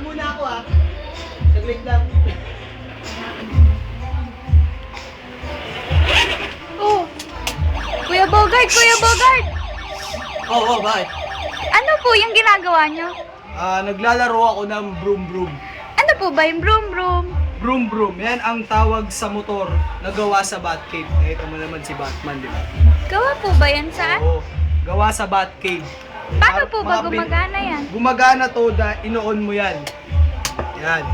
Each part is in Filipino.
muna ako ha. Saglit lang. Oh. Kuya Bogart, Kuya Bogart! Oo, bakit? Ano po yung ginagawa nyo? Naglalaro ako ng broom broom. Ano po ba yung broom broom? Broom broom, yan ang tawag sa motor na gawa sa Batcave. Nakita mo naman si Batman, di ba? Gawa po ba yan saan? Oo, gawa sa Batcave. Paano po ba Mga gumagana yan? Gumagana to, inoon mo yan. Yan.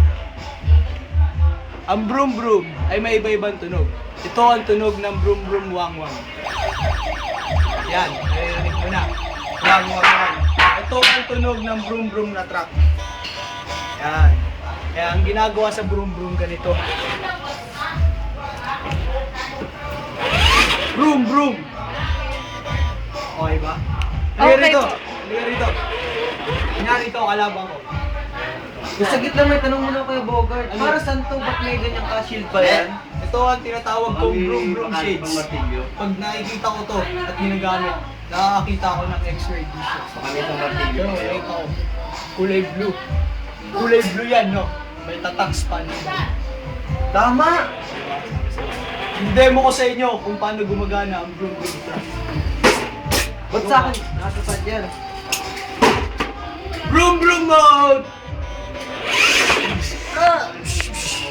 Ang broom broom ay may iba-ibang tunog. Ito ang tunog ng broom broom wang wang. Yan, narinig mo na. Wang wang wang. Ito ang tunog ng broom broom na truck. Yan. Kaya ang ginagawa sa broom broom ganito. Broom broom. Okay ba? Halika Okay rito. po. Halika rito. Kunyari ito, kalabang ko. Sa gitna may tanong muna kayo, Bogart. Ano? Para saan to? Ba't may ganyang ka-shield pa yan? Ito ang tinatawag kong broom broom shades. Pag nakikita ko to at ginagamit, nakakakita ko ng X-ray vision. Pero nakikita ko, kulay blue. Kulay blue yan, no? May tatak span. Tama! Demo ko sa inyo kung paano gumagana ang broom broom truck. Ba't sa akin? Nakasasad yan. Broom broom mode! Ah!